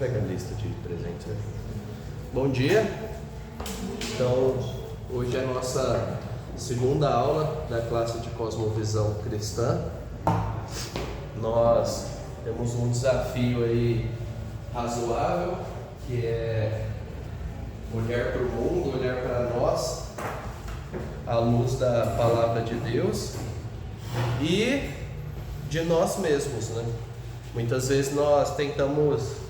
Pega a lista de presentes aí. Bom dia. Então, hoje é a nossa segunda aula da classe de Cosmovisão Cristã. Nós temos um desafio aí razoável, que é olhar para o mundo, olhar para nós, à luz da Palavra de Deus e de nós mesmos, né? Muitas vezes nós tentamos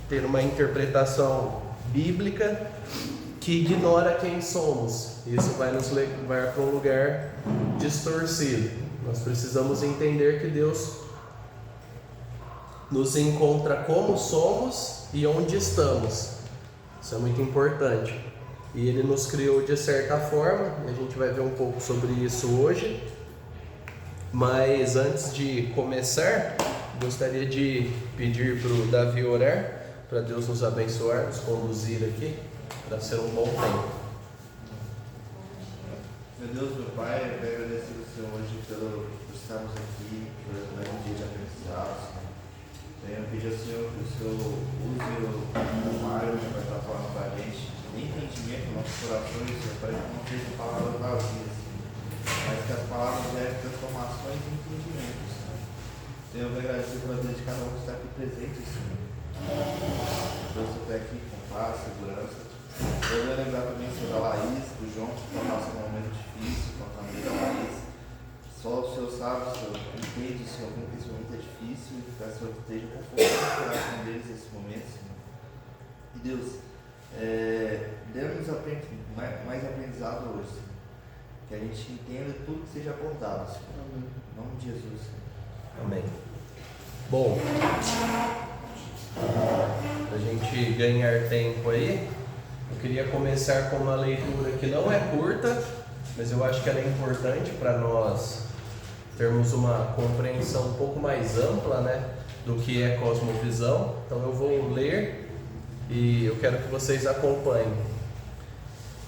ter uma interpretação bíblica que ignora quem somos. Isso vai nos levar para um lugar distorcido. Nós precisamos entender que Deus nos encontra como somos e onde estamos. Isso é muito importante. E Ele nos criou de certa forma, e a gente vai ver um pouco sobre isso hoje. Mas antes de começar, gostaria de pedir para o Davi orar, para Deus nos abençoar, nos conduzir aqui, para ser um bom tempo. Meu Deus, meu Pai, eu quero agradecer ao Senhor hoje por estarmos aqui, por mais um dia de aprendizado. Eu pedir ao Senhor que o Senhor use o Mário que vai estar falando para a gente, de entendimento nos nossos corações, Senhor, para que não sejam palavras vazias, mas que as palavras levem transformações e entendimentos. Senhor, eu quero agradecer pela vida de cada um que está aqui presente, Senhor. Deus está aqui com paz, segurança. Eu vou lembrar também, Senhor, da Laís, do João, que está passando um momento difícil, com a família da Laís. Só o Senhor sabe, Senhor, entende, Senhor, como que esse momento é difícil, e que o Senhor esteja confortando o coração deles nesse momento, Senhor. E Deus, dê-nos mais aprendizado hoje, Senhor. Que a gente entenda tudo que seja abordado, Senhor. Amém. Em nome de Jesus, Senhor. Amém. Bom, para a gente ganhar tempo aí, eu queria começar com uma leitura que não é curta, mas eu acho que ela é importante para nós termos uma compreensão um pouco mais ampla, né, do que é cosmovisão. Então eu vou ler e eu quero que vocês acompanhem.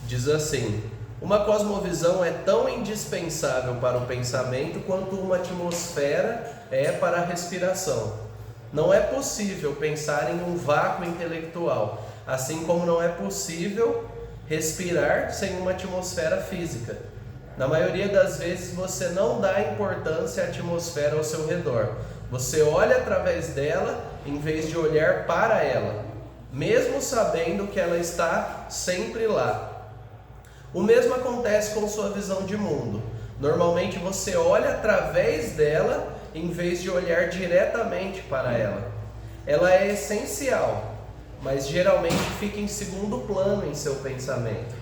Diz assim: uma cosmovisão é tão indispensável para o pensamento quanto uma atmosfera é para a respiração. Não é possível pensar em um vácuo intelectual, assim como não é possível respirar sem uma atmosfera física. Na maioria das vezes você não dá importância à atmosfera ao seu redor. Você olha através dela em vez de olhar para ela, mesmo sabendo que ela está sempre lá. O mesmo acontece com sua visão de mundo. Normalmente você olha através dela em vez de olhar diretamente para ela. Ela é essencial, mas geralmente fica em segundo plano em seu pensamento.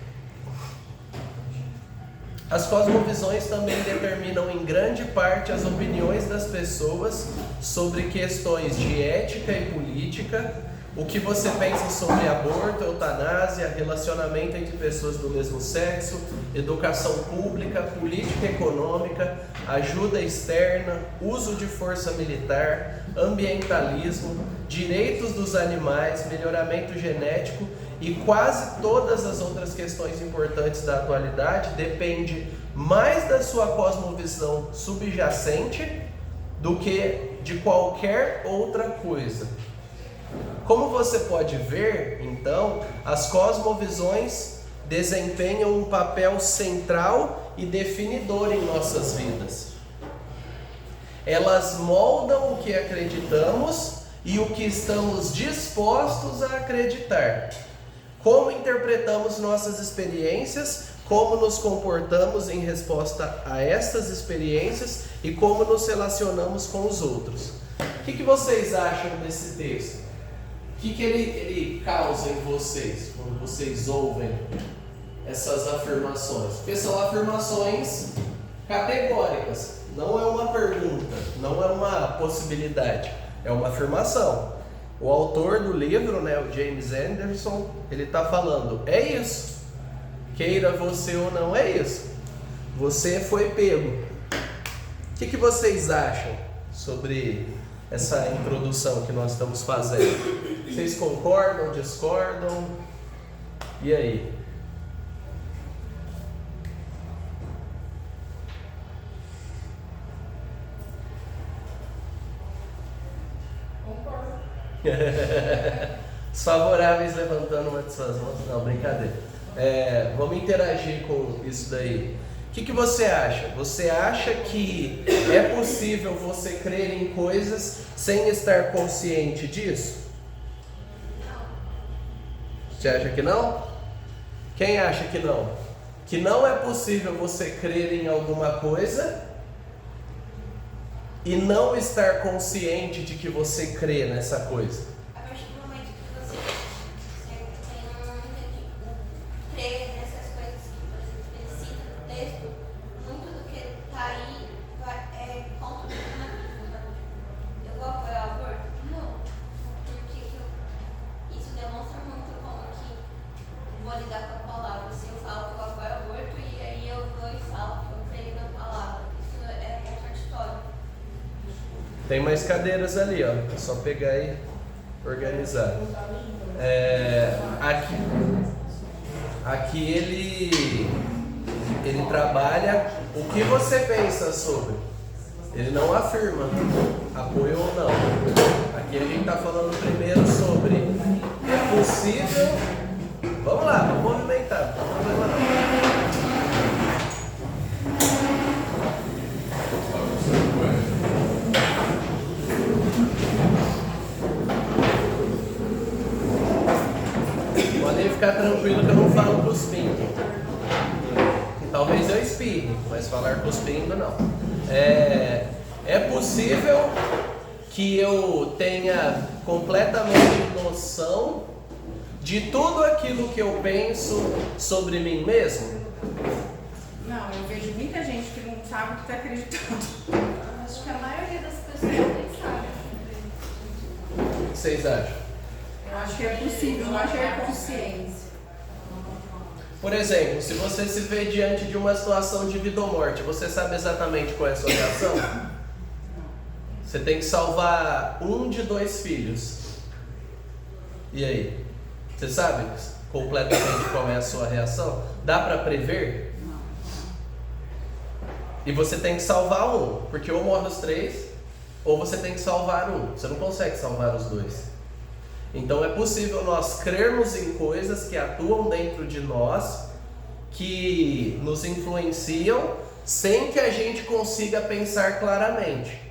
As cosmovisões também determinam em grande parte as opiniões das pessoas sobre questões de ética e política, o que você pensa sobre aborto, eutanásia, relacionamento entre pessoas do mesmo sexo, educação pública, política econômica, ajuda externa, uso de força militar, ambientalismo, direitos dos animais, melhoramento genético e quase todas as outras questões importantes da atualidade depende mais da sua cosmovisão subjacente do que de qualquer outra coisa. Como você pode ver, então, as cosmovisões desempenham um papel central e definidor em nossas vidas. Elas moldam o que acreditamos e o que estamos dispostos a acreditar. Como interpretamos nossas experiências, como nos comportamos em resposta a estas experiências e como nos relacionamos com os outros. O que vocês acham desse texto? O que ele causa em vocês quando vocês ouvem essas afirmações? Porque são afirmações categóricas, não é uma pergunta, não é uma possibilidade, é uma afirmação. O autor do livro, né, o James Anderson, ele está falando, é isso, queira você ou não, é isso, você foi pego. O que vocês acham sobre essa introdução que nós estamos fazendo? Vocês concordam, discordam? E aí? Desfavoráveis levantando uma de suas mãos. Não, brincadeira. Vamos interagir com isso daí. O que você acha? Você acha que é possível você crer em coisas sem estar consciente disso? Você acha que não? Quem acha que não? Que não é possível você crer em alguma coisa e não estar consciente de que você crê nessa coisa. A partir do momento que você crê nessas coisas que, por exemplo, ele cita no texto, muito do que está aí é contra o que na Bíblia. Eu vou apoiar o aborto? Não. Porque isso demonstra muito como que eu vou lidar com a palavra. Se eu falo que eu apoio o aborto e aí eu vou e falo que eu creio na palavra, isso é contraditório. Tem mais cadeiras ali, ó. É só pegar e organizar. Aqui ele trabalha o que você pensa sobre. Ele não afirma apoio ou não. Aqui a gente está falando primeiro sobre é possível. Vamos lá, vamos movimentar, não tem problema não. Podem ficar tranquilo que eu não falo cuspindo. Talvez eu espirre, mas falar cuspindo não. É possível que eu tenha completamente noção de tudo aquilo que eu penso sobre mim mesmo? Não, eu vejo muita gente que não sabe o que está acreditando. Acho que a maioria das pessoas nem sabe. O que vocês acham? Eu acho que é possível não ter consciência. Por exemplo, se você se vê diante de uma situação de vida ou morte, você sabe exatamente qual é a sua reação? Você tem que salvar um de 2 filhos. E aí? Você sabe completamente qual é a sua reação? Dá para prever? Não. E você tem que salvar um, porque ou morre os 3, ou você tem que salvar um. Você não consegue salvar os 2. Então é possível nós crermos em coisas que atuam dentro de nós, que nos influenciam, sem que a gente consiga pensar claramente.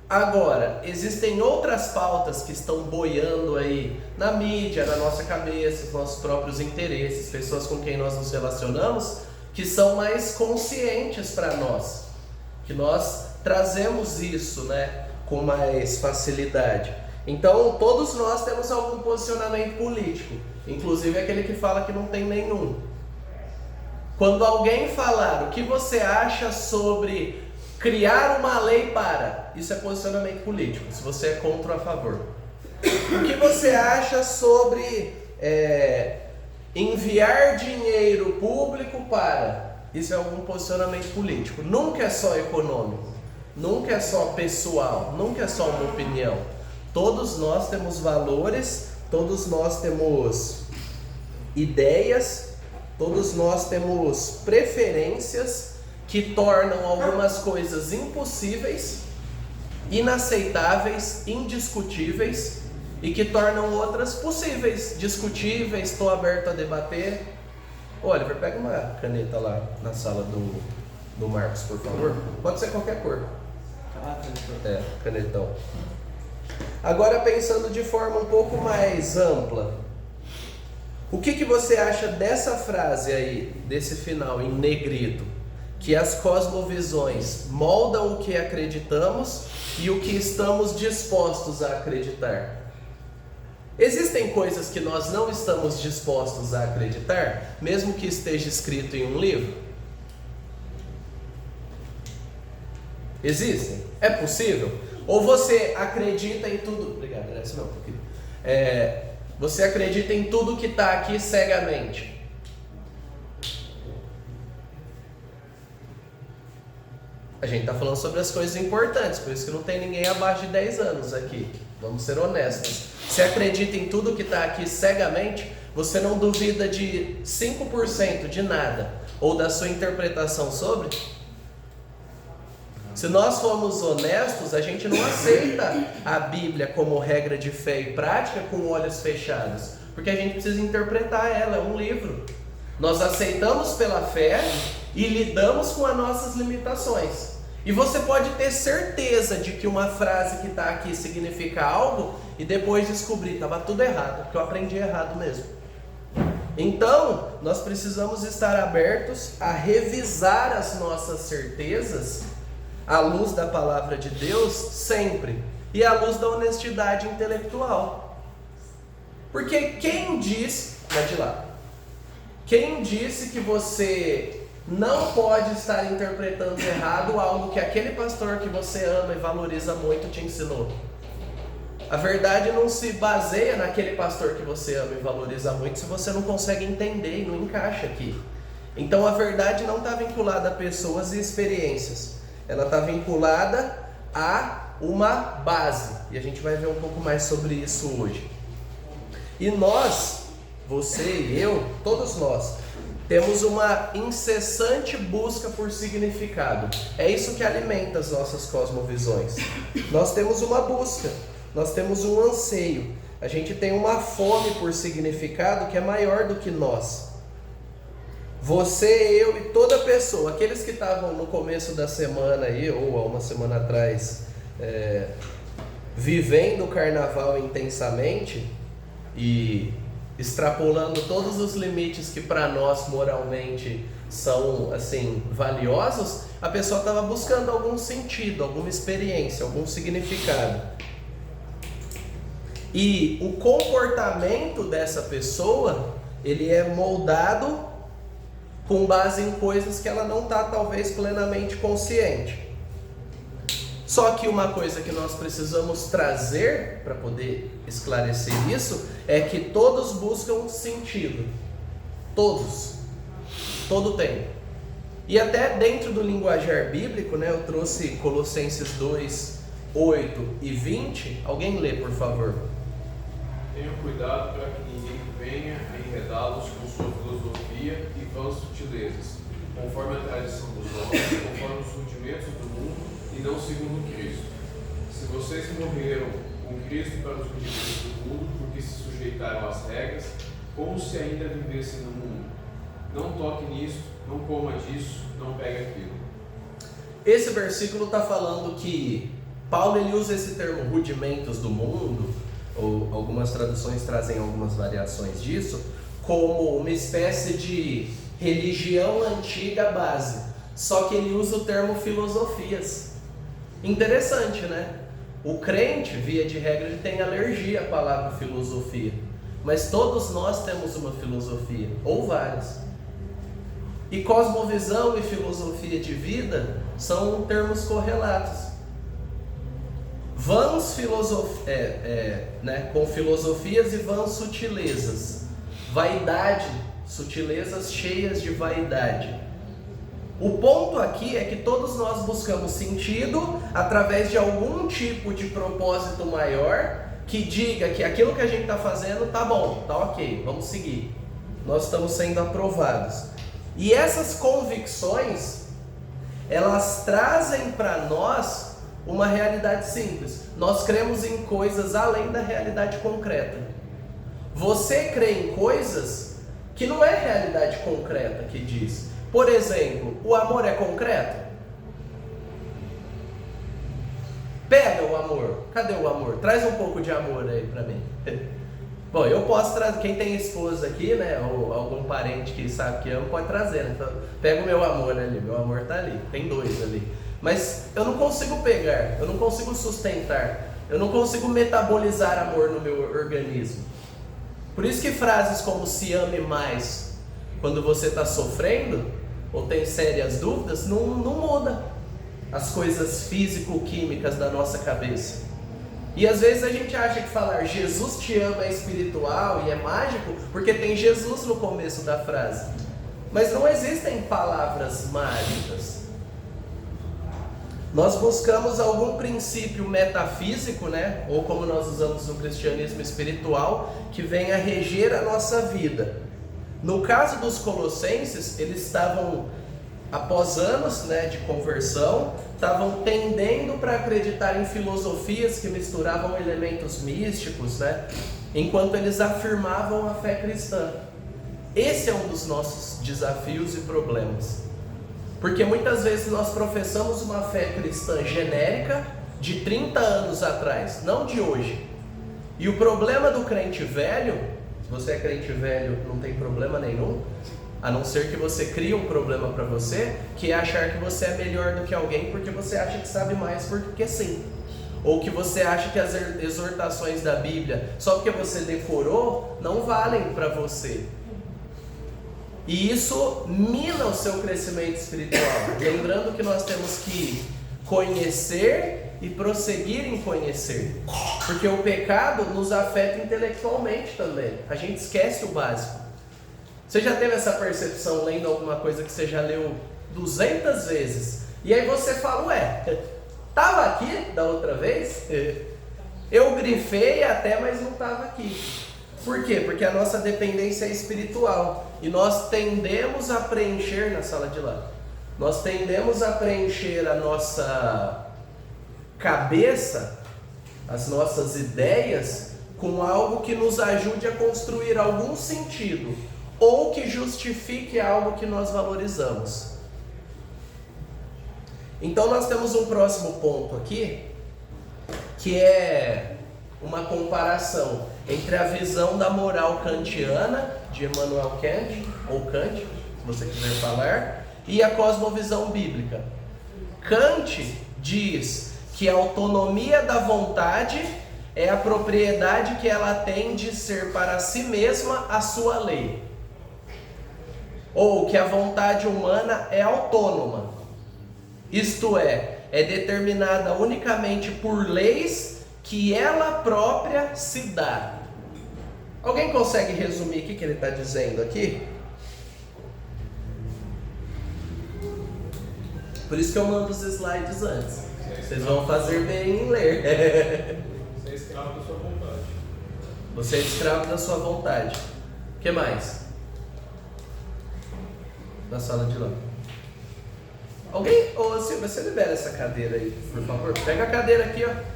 Agora, existem outras pautas que estão boiando aí na mídia, na nossa cabeça, os nossos próprios interesses, pessoas com quem nós nos relacionamos, que são mais conscientes para nós, que nós trazemos isso, né, com mais facilidade. Então, todos nós temos algum posicionamento político, inclusive aquele que fala que não tem nenhum. Quando alguém falar o que você acha sobre criar uma lei para, isso é posicionamento político, se você é contra ou a favor. O que você acha sobre enviar dinheiro público para, isso é algum posicionamento político. Nunca é só econômico, nunca é só pessoal, nunca é só uma opinião. Todos nós temos valores, todos nós temos ideias, todos nós temos preferências que tornam algumas coisas impossíveis, inaceitáveis, indiscutíveis e que tornam outras possíveis, discutíveis. Estou aberto a debater. Oliver, pega uma caneta lá na sala do Marcos, por favor. Pode ser qualquer cor. Canetão. Agora, pensando de forma um pouco mais ampla, o que você acha dessa frase aí, desse final em negrito? Que as cosmovisões moldam o que acreditamos e o que estamos dispostos a acreditar. Existem coisas que nós não estamos dispostos a acreditar, mesmo que esteja escrito em um livro? Existem? É possível? Ou você acredita em tudo... Obrigado, era isso não. Você acredita em tudo que está aqui cegamente? A gente está falando sobre as coisas importantes, por isso que não tem ninguém abaixo de 10 anos aqui. Vamos ser honestos. Você acredita em tudo que está aqui cegamente, você não duvida de 5% de nada, ou da sua interpretação sobre? Se nós formos honestos, a gente não aceita a Bíblia como regra de fé e prática com olhos fechados, porque a gente precisa interpretar ela, é um livro. Nós aceitamos pela fé e lidamos com as nossas limitações. E você pode ter certeza de que uma frase que está aqui significa algo e depois descobrir, estava tudo errado, porque eu aprendi errado mesmo. Então, nós precisamos estar abertos a revisar as nossas certezas à luz da palavra de Deus sempre e à luz da honestidade intelectual. Porque quem disse que você não pode estar interpretando errado algo que aquele pastor que você ama e valoriza muito te ensinou? A verdade não se baseia naquele pastor que você ama e valoriza muito se você não consegue entender e não encaixa aqui. Então a verdade não está vinculada a pessoas e experiências, ela está vinculada a uma base, e a gente vai ver um pouco mais sobre isso hoje. E nós, você e eu, todos nós, temos uma incessante busca por significado. É isso que alimenta as nossas cosmovisões. Nós temos uma busca, nós temos um anseio, a gente tem uma fome por significado que é maior do que nós. Você, eu e toda pessoa, aqueles que estavam no começo da semana aí, ou há uma semana atrás, vivendo o carnaval intensamente e extrapolando todos os limites que para nós moralmente são assim valiosos, a pessoa estava buscando algum sentido, alguma experiência, algum significado. E o comportamento dessa pessoa, ele é moldado com base em coisas que ela não está talvez plenamente consciente. Só que uma coisa que nós precisamos trazer para poder esclarecer isso é que todos buscam sentido. Todos. Todo tempo. E até dentro do linguajar bíblico, né, eu trouxe Colossenses 2, 8 e 20. Alguém lê, por favor. Tenham cuidado para que ninguém venha a enredá-los com sua filosofia e vãs sutilezas, conforme a tradição dos homens, conforme os rudimentos do mundo, e não segundo Cristo. Se vocês morreram com Cristo para os rudimentos do mundo, porque se sujeitaram às regras, como se ainda vivessem no mundo. Não toque nisso, não coma disso, não pegue aquilo. Esse versículo está falando que Paulo ele usa esse termo rudimentos do mundo, ou algumas traduções trazem algumas variações disso, como uma espécie de religião antiga base. Só que ele usa o termo filosofias. Interessante, né? O crente, via de regra, ele tem alergia à palavra filosofia. Mas todos nós temos uma filosofia, ou várias. E cosmovisão e filosofia de vida são termos correlatos. Vãs com filosofias e vãs sutilezas. Vaidade, sutilezas cheias de vaidade. O ponto aqui é que todos nós buscamos sentido através de algum tipo de propósito maior que diga que aquilo que a gente está fazendo tá bom, tá ok, vamos seguir. Nós estamos sendo aprovados. E essas convicções, elas trazem para nós uma realidade simples. Nós cremos em coisas além da realidade concreta. Você crê em coisas que não é realidade concreta que diz. Por exemplo, o amor é concreto? Pega o amor. Cadê o amor? Traz um pouco de amor aí pra mim. Bom, eu posso trazer. Quem tem esposa aqui, né? Ou algum parente que sabe que ama, pode trazer. Então, pega o meu amor ali. Meu amor tá ali. Tem dois ali. Mas eu não consigo pegar. Eu não consigo sustentar. Eu não consigo metabolizar amor no meu organismo. Por isso que frases como se ame mais quando você está sofrendo ou tem sérias dúvidas, não muda as coisas físico-químicas da nossa cabeça. E às vezes a gente acha que falar Jesus te ama é espiritual e é mágico porque tem Jesus no começo da frase. Mas não existem palavras mágicas. Nós buscamos algum princípio metafísico, né? Ou como nós usamos no cristianismo espiritual, que venha reger a nossa vida. No caso dos colossenses, eles estavam após anos, né, de conversão, estavam tendendo para acreditar em filosofias que misturavam elementos místicos, né, enquanto eles afirmavam a fé cristã. Esse é um dos nossos desafios e problemas. Porque muitas vezes nós professamos uma fé cristã genérica de 30 anos atrás, não de hoje. E o problema do crente velho, se você é crente velho, não tem problema nenhum, a não ser que você crie um problema para você, que é achar que você é melhor do que alguém porque você acha que sabe mais porque sim. Ou que você acha que as exortações da Bíblia, só porque você decorou, não valem para você. E isso mina o seu crescimento espiritual. Lembrando que nós temos que conhecer e prosseguir em conhecer. Porque o pecado nos afeta intelectualmente também. A gente esquece o básico. Você já teve essa percepção lendo alguma coisa que você já leu 200 vezes? E aí você fala, ué, estava aqui da outra vez? Eu grifei até, mas não estava aqui. Por quê? Porque a nossa dependência é espiritual. E nós tendemos a preencher na sala de lá. Nós tendemos a preencher a nossa cabeça, as nossas ideias, com algo que nos ajude a construir algum sentido. Ou que justifique algo que nós valorizamos. Então nós temos um próximo ponto aqui, que é uma comparação entre a visão da moral kantiana, de Immanuel Kant, ou Kant, se você quiser falar, e a cosmovisão bíblica. Kant diz que a autonomia da vontade é a propriedade que ela tem de ser para si mesma a sua lei. Ou que a vontade humana é autônoma, isto é determinada unicamente por leis que ela própria se dá. Alguém consegue resumir o que ele está dizendo aqui? Por isso que eu mando os slides antes. Vocês vão fazer bem em ler. Você é escravo da sua vontade. Você é escravo da sua vontade. O que mais? Na sala de lá. Alguém? Ô Silvia, você libera essa cadeira aí, por favor. Pega a cadeira aqui, ó.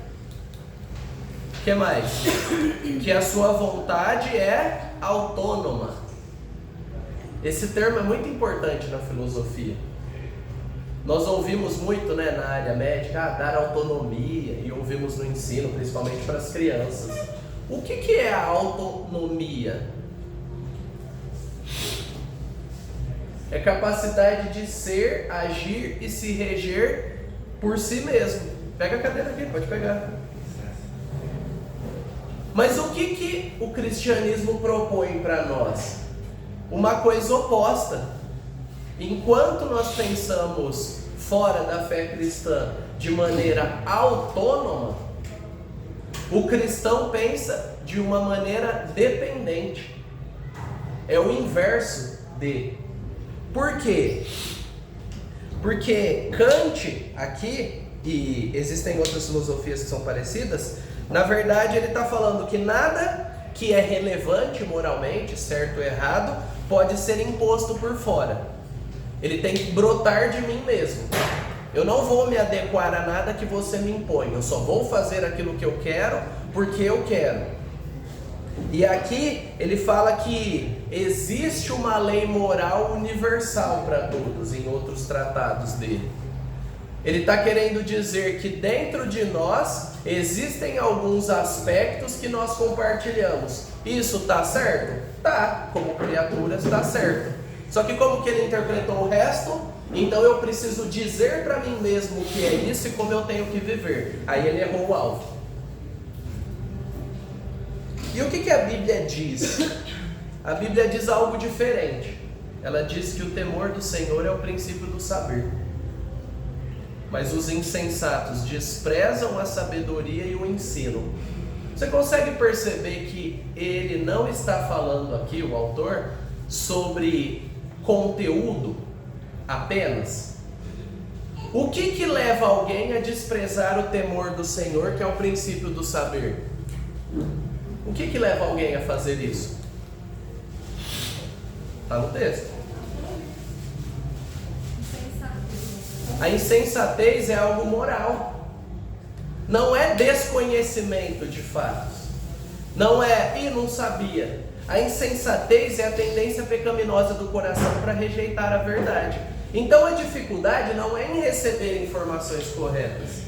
O que mais? Que a sua vontade é autônoma. Esse termo é muito importante na filosofia. Nós ouvimos muito, né, na área médica, dar autonomia, e ouvimos no ensino, principalmente para as crianças. O que é a autonomia? É capacidade de ser, agir e se reger por si mesmo. Pega a cadeira aqui, pode pegar. Mas o que o cristianismo propõe para nós? Uma coisa oposta. Enquanto nós pensamos fora da fé cristã de maneira autônoma, o cristão pensa de uma maneira dependente. É o inverso de. Por quê? Porque Kant aqui, e existem outras filosofias que são parecidas, na verdade ele está falando que nada que é relevante moralmente, certo ou errado, pode ser imposto por fora. Ele tem que brotar de mim mesmo. Eu não vou me adequar a nada que você me impõe, eu só vou fazer aquilo que eu quero porque eu quero. E aqui ele fala que existe uma lei moral universal para todos, em outros tratados dele. Ele está querendo dizer que dentro de nós existem alguns aspectos que nós compartilhamos. Isso está certo? Tá, como criaturas está certo. Só que como que ele interpretou o resto? Então eu preciso dizer para mim mesmo o que é isso e como eu tenho que viver. Aí ele errou o alvo. E o que a Bíblia diz? A Bíblia diz algo diferente. Ela diz que o temor do Senhor é o princípio do saber. Mas os insensatos desprezam a sabedoria e o ensino. Você consegue perceber que ele não está falando aqui, o autor, sobre conteúdo apenas? O que leva alguém a desprezar o temor do Senhor, que é o princípio do saber? O que leva alguém a fazer isso? Está no texto. A insensatez é algo moral. Não é desconhecimento de fatos. Não é, não sabia. A insensatez é a tendência pecaminosa do coração para rejeitar a verdade. Então a dificuldade não é em receber informações corretas.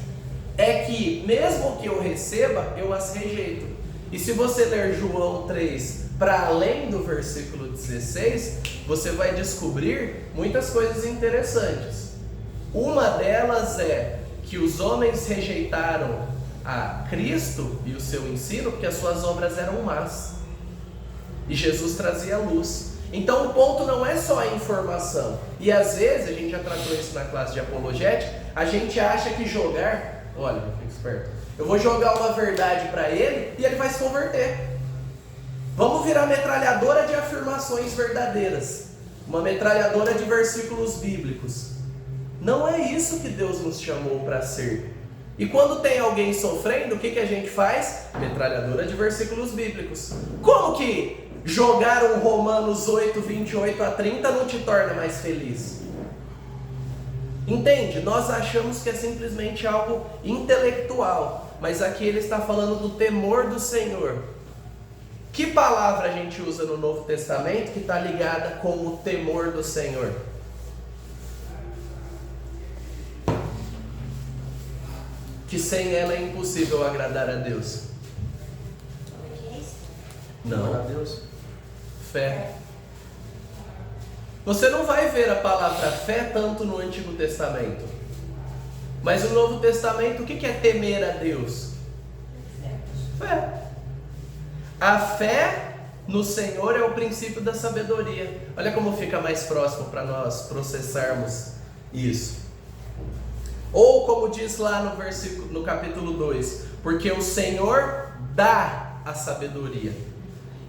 É que, mesmo que eu receba, eu as rejeito. E se você ler João 3 para além do versículo 16, você vai descobrir muitas coisas interessantes. Uma delas é que os homens rejeitaram a Cristo e o seu ensino porque as suas obras eram más. E Jesus trazia luz. Então o ponto não é só a informação. E às vezes, a gente já tratou isso na classe de apologética, a gente acha que jogar... Olha, fica esperto. Eu vou jogar uma verdade para ele e ele vai se converter. Vamos virar metralhadora de afirmações verdadeiras. Uma metralhadora de versículos bíblicos. Não é isso que Deus nos chamou para ser. E quando tem alguém sofrendo, o que a gente faz? Metralhadora de versículos bíblicos. Como que jogar um Romanos 8, 28 a 30 não te torna mais feliz? Entende? Nós achamos que é simplesmente algo intelectual, mas aqui ele está falando do temor do Senhor. Que palavra a gente usa no Novo Testamento que está ligada com o temor do Senhor? Que sem ela é impossível agradar a Deus. Não. A Deus. Fé. Você não vai ver a palavra fé tanto no Antigo Testamento. Mas no Novo Testamento, o que é temer a Deus? Fé. A fé no Senhor é o princípio da sabedoria. Olha como fica mais próximo para nós processarmos isso. Ou como diz lá no capítulo 2, porque o Senhor dá a sabedoria,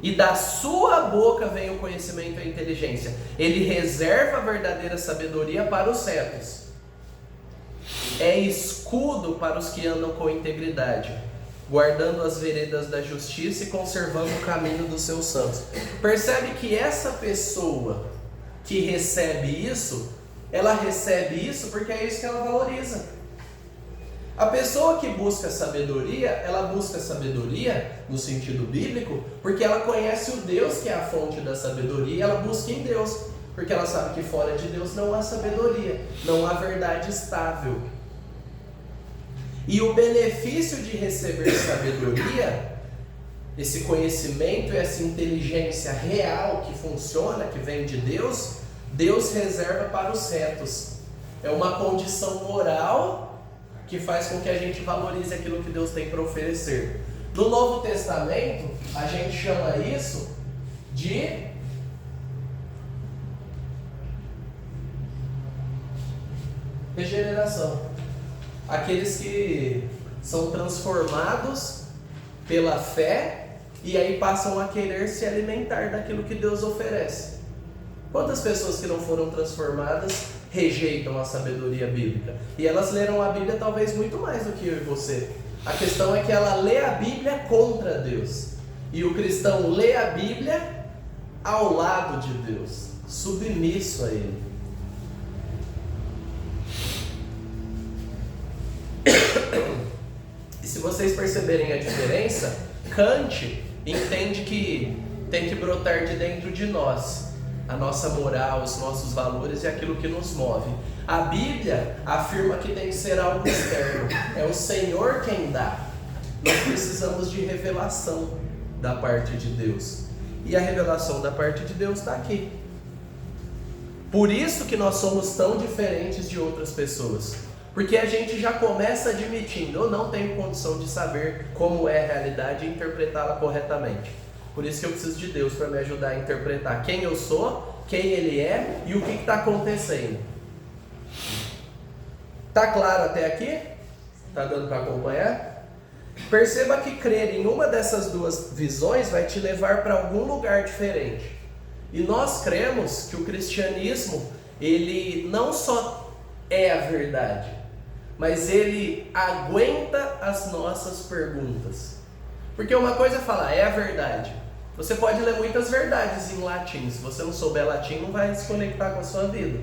e da sua boca vem o conhecimento e a inteligência. Ele reserva a verdadeira sabedoria para os retos. É escudo para os que andam com integridade, guardando as veredas da justiça e conservando o caminho dos seus santos. Percebe que essa pessoa que recebe isso, ela recebe isso porque é isso que ela valoriza. A pessoa que busca sabedoria, ela busca sabedoria no sentido bíblico porque ela conhece o Deus que é a fonte da sabedoria e ela busca em Deus, porque ela sabe que fora de Deus não há sabedoria, não há verdade estável. E o benefício de receber sabedoria, esse conhecimento e essa inteligência real que funciona, que vem de Deus, Deus reserva para os retos. É uma condição moral que faz com que a gente valorize aquilo que Deus tem para oferecer. No Novo Testamento, a gente chama isso de regeneração. Aqueles que são transformados pela fé e aí passam a querer se alimentar daquilo que Deus oferece. Quantas pessoas que não foram transformadas rejeitam a sabedoria bíblica? E elas leram a Bíblia talvez muito mais do que eu e você. A questão é que ela lê a Bíblia contra Deus. E o cristão lê a Bíblia ao lado de Deus, submisso a Ele. E se vocês perceberem a diferença, Kant entende que tem que brotar de dentro de nós a nossa moral, os nossos valores e aquilo que nos move. A Bíblia afirma que tem que ser algo externo. É o Senhor quem dá. Nós precisamos de revelação da parte de Deus. E a revelação da parte de Deus está aqui. Por isso que nós somos tão diferentes de outras pessoas. Porque a gente já começa admitindo, eu não tenho condição de saber como é a realidade e interpretá-la corretamente. Por isso que eu preciso de Deus para me ajudar a interpretar quem eu sou, quem Ele é e o que está acontecendo. Tá claro até aqui? Tá dando para acompanhar? Perceba que crer em uma dessas duas visões vai te levar para algum lugar diferente. E nós cremos que o cristianismo, ele não só é a verdade, mas ele aguenta as nossas perguntas. Porque uma coisa é falar, é a verdade. Você pode ler muitas verdades em latim. Se você não souber latim, não vai se conectar com a sua vida.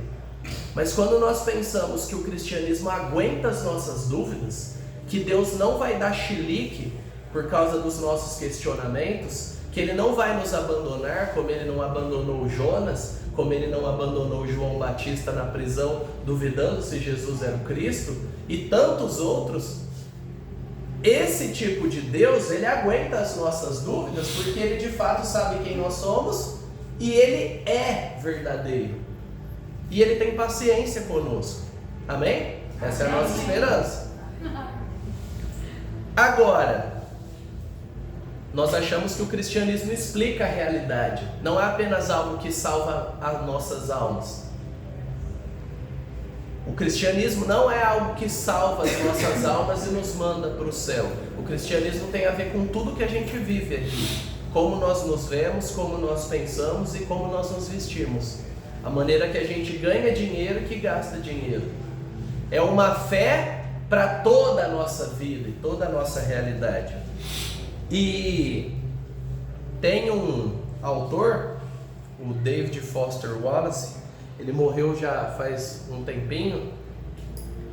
Mas quando nós pensamos que o cristianismo aguenta as nossas dúvidas, que Deus não vai dar chilique por causa dos nossos questionamentos, que Ele não vai nos abandonar, como Ele não abandonou Jonas, como Ele não abandonou João Batista na prisão, duvidando se Jesus era o Cristo, e tantos outros, esse tipo de Deus, Ele aguenta as nossas dúvidas, porque Ele de fato sabe quem nós somos, e Ele é verdadeiro. E Ele tem paciência conosco. Amém? Essa é a nossa esperança. Agora, nós achamos que o cristianismo explica a realidade. Não é apenas algo que salva as nossas almas. O cristianismo não é algo que salva as nossas almas e nos manda para o céu. O cristianismo tem a ver com tudo que a gente vive aqui. Como nós nos vemos, como nós pensamos e como nós nos vestimos. A maneira que a gente ganha dinheiro e que gasta dinheiro. É uma fé para toda a nossa vida e toda a nossa realidade. E tem um autor, o David Foster Wallace, ele morreu já faz um tempinho,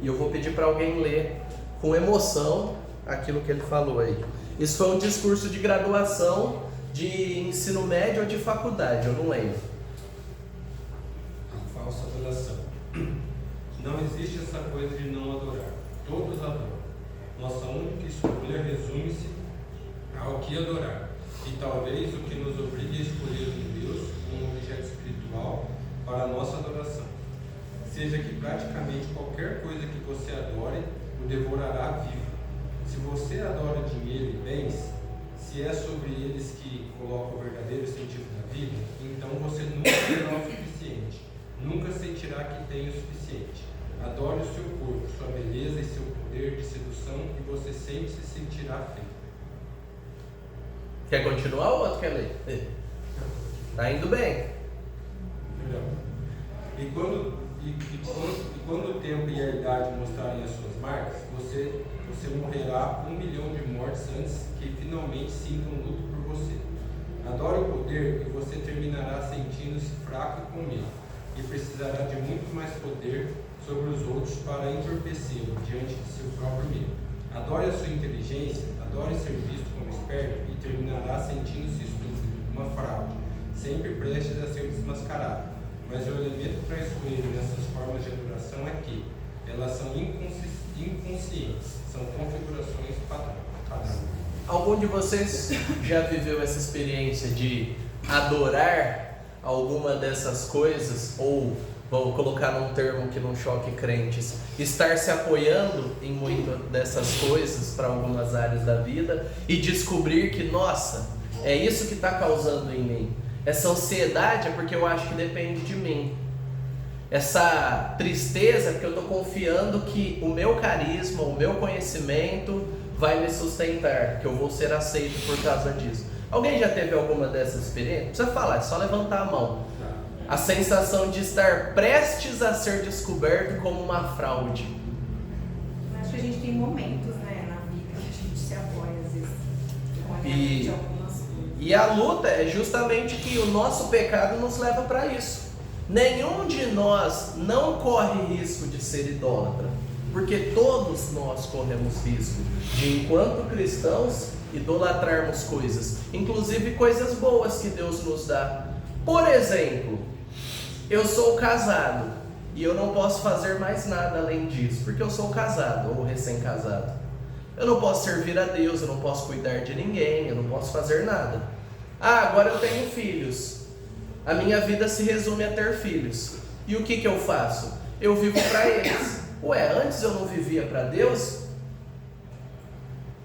e eu vou pedir para alguém ler com emoção aquilo que ele falou aí. Isso foi um discurso de graduação de ensino médio ou de faculdade, eu não lembro. A falsa adoração. Não existe essa coisa de não adorar. Todos adoram. Nossa única escolha resume-se ao que adorar. E talvez o que nos obrigue a escolher um Deus, um objeto espiritual, para a nossa adoração. Seja que praticamente qualquer coisa que você adore, o devorará vivo. Se você adora dinheiro e bens, se é sobre eles que coloca o verdadeiro sentido da vida, então você nunca terá o suficiente. Nunca sentirá que tem o suficiente. Adore o seu corpo, sua beleza e seu poder de sedução, e você sempre se sentirá feito. Quer continuar ou outro quer ler? Tá indo bem. E quando o tempo e a idade mostrarem as suas marcas, você morrerá 1 milhão de mortes antes que finalmente sintam luto por você. Adore o poder e você terminará sentindo-se fraco e com medo, e precisará de muito mais poder sobre os outros para entorpecê-lo diante de seu próprio medo. Adore a sua inteligência, adore ser visto como esperto e terminará sentindo-se estúpido, uma fraude, sempre prestes a ser desmascarado. Mas o elemento para escolher nessas formas de adoração é que elas são inconscientes, são configurações padrão. Algum de vocês já viveu essa experiência de adorar alguma dessas coisas, ou, vamos colocar num termo que não choque crentes, estar se apoiando em muitas dessas coisas para algumas áreas da vida e descobrir que, nossa, é isso que está causando em mim. Essa ansiedade é porque eu acho que depende de mim. Essa tristeza é porque eu estou confiando que o meu carisma, o meu conhecimento vai me sustentar, que eu vou ser aceito por causa disso. Alguém já teve alguma dessas experiências? Não precisa falar, é só levantar a mão. A sensação de estar prestes a ser descoberto como uma fraude. Acho que a gente tem momentos, né, na vida que a gente se apoia às vezes. E algumas coisas. E a luta é justamente que o nosso pecado nos leva para isso. Nenhum de nós não corre risco de ser idólatra, porque todos nós corremos risco de, enquanto cristãos, idolatrarmos coisas, inclusive coisas boas que Deus nos dá. Por exemplo, eu sou casado e eu não posso fazer mais nada além disso, porque eu sou casado ou recém-casado. Eu não posso servir a Deus, eu não posso cuidar de ninguém, eu não posso fazer nada. Agora eu tenho filhos. A minha vida se resume a ter filhos. E o que eu faço? Eu vivo para eles. Ué, antes eu não vivia para Deus?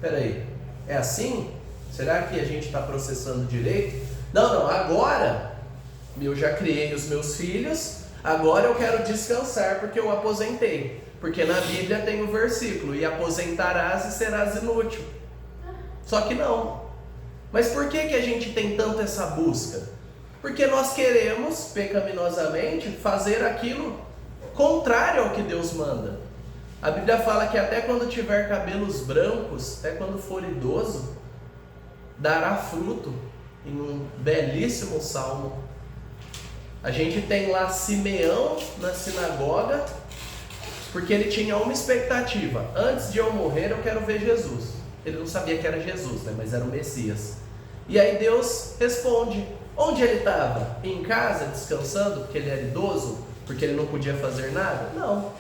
Peraí, é assim? Será que a gente está processando direito? Não, agora eu já criei os meus filhos, agora eu quero descansar porque eu aposentei. Porque na Bíblia tem o versículo, e aposentarás e serás inútil. Só que não. Mas por que a gente tem tanto essa busca? Porque nós queremos, pecaminosamente, fazer aquilo contrário ao que Deus manda. A Bíblia fala que até quando tiver cabelos brancos, até quando for idoso, dará fruto, em um belíssimo salmo. A gente tem lá Simeão na sinagoga, porque ele tinha uma expectativa: antes de eu morrer eu quero ver Jesus. Ele não sabia que era Jesus, né? Mas era o Messias. E aí Deus responde. Onde ele estava? Em casa, descansando, porque ele era idoso? Porque ele não podia fazer nada? Não.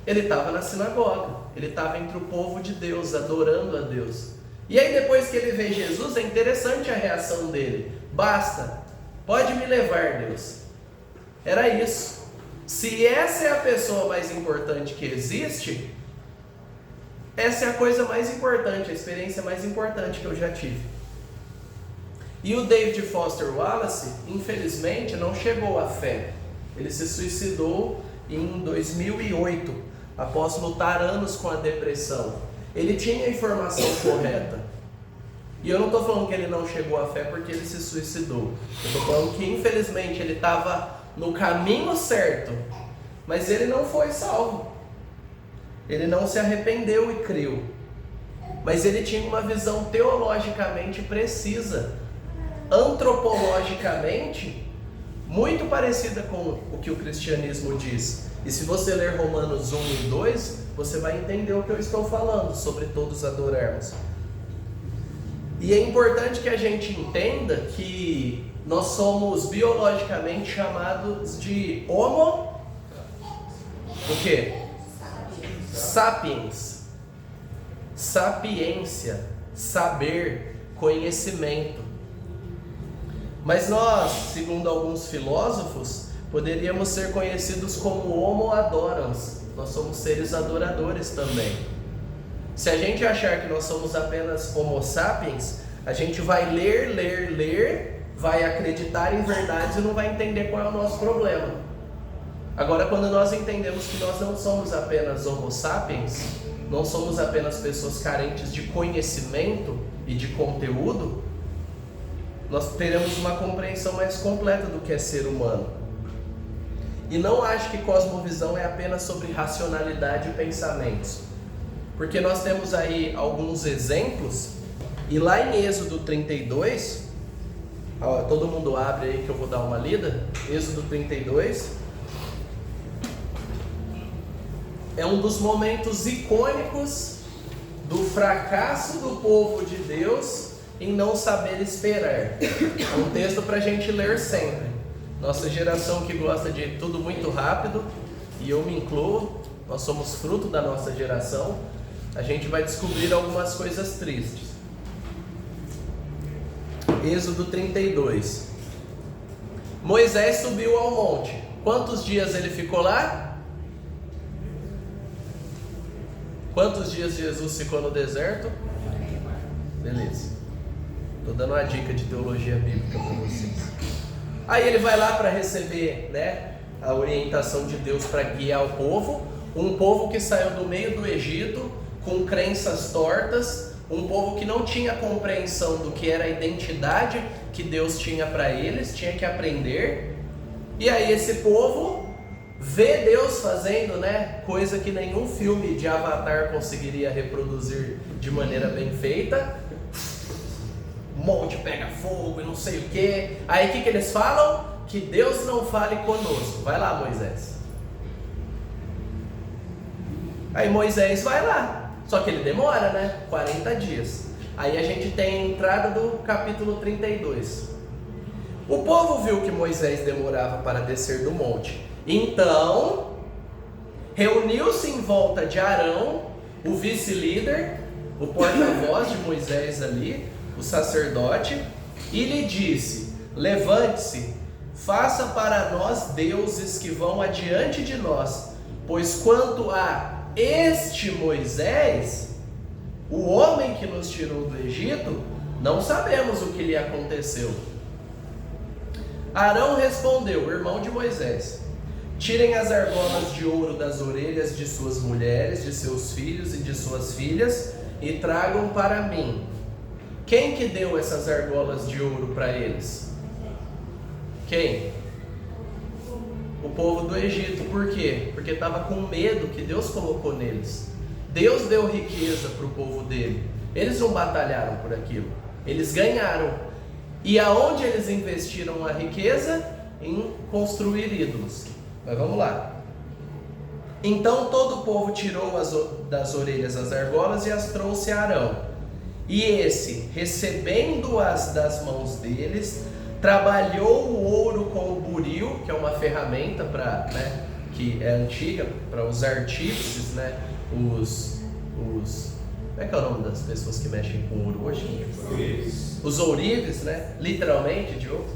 Ele estava na sinagoga. Ele estava entre o povo de Deus, adorando a Deus. E aí depois que ele vê Jesus, é interessante a reação dele. Basta, pode me levar, Deus. Era isso. Se essa é a pessoa mais importante que existe, essa é a coisa mais importante, a experiência mais importante que eu já tive. E o David Foster Wallace, infelizmente, não chegou à fé. Ele se suicidou em 2008, após lutar anos com a depressão. Ele tinha a informação correta. E eu não estou falando que ele não chegou à fé porque ele se suicidou. Eu estou falando que, infelizmente, ele estava no caminho certo, mas ele não foi salvo. Ele não se arrependeu e creu. Mas ele tinha uma visão teologicamente precisa, antropologicamente, muito parecida com o que o cristianismo diz. E se você ler Romanos 1 e 2, você vai entender o que eu estou falando sobre todos adorarmos. E é importante que a gente entenda que nós somos biologicamente chamados de Homo... O quê? Sapiens. Sapiência, saber, conhecimento. Mas nós, segundo alguns filósofos, poderíamos ser conhecidos como Homo adorans. Nós somos seres adoradores também. Se a gente achar que nós somos apenas Homo sapiens, a gente vai ler, vai acreditar em verdades e não vai entender qual é o nosso problema. Agora, quando nós entendemos que nós não somos apenas Homo sapiens, não somos apenas pessoas carentes de conhecimento e de conteúdo, nós teremos uma compreensão mais completa do que é ser humano. E não acho que cosmovisão é apenas sobre racionalidade e pensamentos, porque nós temos aí alguns exemplos, e lá em Êxodo 32, todo mundo abre aí que eu vou dar uma lida. Êxodo 32 é um dos momentos icônicos do fracasso do povo de Deus em não saber esperar. É um texto para a gente ler sempre. Nossa geração que gosta de tudo muito rápido, e eu me incluo, nós somos fruto da nossa geração, a gente vai descobrir algumas coisas tristes. Êxodo 32. Moisés subiu ao monte. Quantos dias ele ficou lá? Quantos dias Jesus ficou no deserto? Beleza. Estou dando uma dica de teologia bíblica para vocês. Aí ele vai lá para receber, a orientação de Deus para guiar o povo. Um povo que saiu do meio do Egito com crenças tortas, um povo que não tinha compreensão do que era a identidade que Deus tinha para eles, tinha que aprender. E aí esse povo vê Deus fazendo, coisa que nenhum filme de Avatar conseguiria reproduzir de maneira bem feita. O monte pega fogo e não sei o que. Aí o que eles falam? Que Deus não fale conosco. Vai lá, Moisés. Aí Moisés vai lá. Só que ele demora, 40 dias. Aí a gente tem a entrada do capítulo 32. O povo viu que Moisés demorava para descer do monte. Então, reuniu-se em volta de Arão, o vice-líder, o porta-voz de Moisés ali, o sacerdote, e lhe disse: levante-se, faça para nós deuses que vão adiante de nós, pois quanto a este Moisés, o homem que nos tirou do Egito, não sabemos o que lhe aconteceu. Arão respondeu, irmão de Moisés: tirem as argolas de ouro das orelhas de suas mulheres, de seus filhos e de suas filhas, e tragam para mim. Quem que deu essas argolas de ouro para eles? Quem? O povo do Egito. Por quê? Porque estava com medo que Deus colocou neles. Deus deu riqueza para o povo dele. Eles não batalharam por aquilo. Eles ganharam. E aonde eles investiram a riqueza? em construir ídolos. Mas vamos lá. Então todo o povo tirou das orelhas as argolas e as trouxe a Arão. E esse, recebendo-as das mãos deles, trabalhou o ouro com o buril, que é uma ferramenta que é antiga para os artífices, né? Como é que é o nome das pessoas que mexem com ouro hoje? Os ourives, né? Literalmente, de ouro.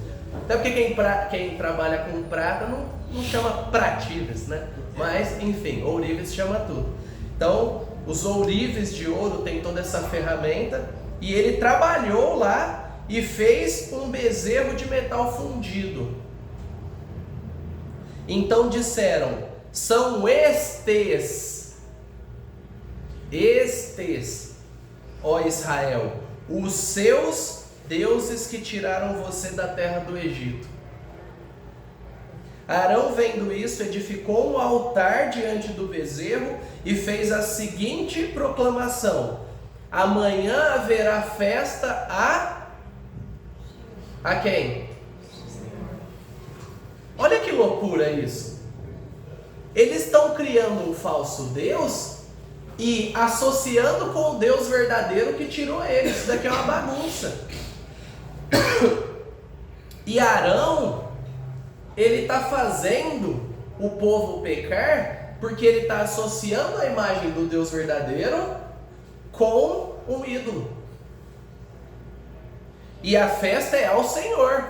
Até porque quem trabalha com prata não chama pratives, né? Mas, enfim, ourives chama tudo. Então, os ourives de ouro tem toda essa ferramenta e ele trabalhou lá e fez um bezerro de metal fundido. Então disseram: são estes, ó Israel, os seus deuses que tiraram você da terra do Egito. Arão, vendo isso, edificou um altar diante do bezerro e fez a seguinte proclamação: amanhã haverá festa a quem? Olha que loucura isso. Eles estão criando um falso Deus e associando com o Deus verdadeiro que tirou eles. Isso daqui é uma bagunça. E Arão, ele está fazendo o povo pecar porque ele está associando a imagem do Deus verdadeiro com um ídolo. E a festa é ao Senhor.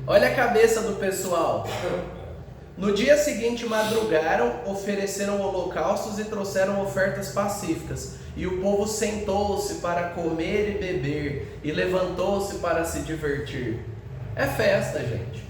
Olha a cabeça do pessoal. No dia seguinte madrugaram, ofereceram holocaustos e trouxeram ofertas pacíficas. E o povo sentou-se para comer e beber, e levantou-se para se divertir. É festa, gente.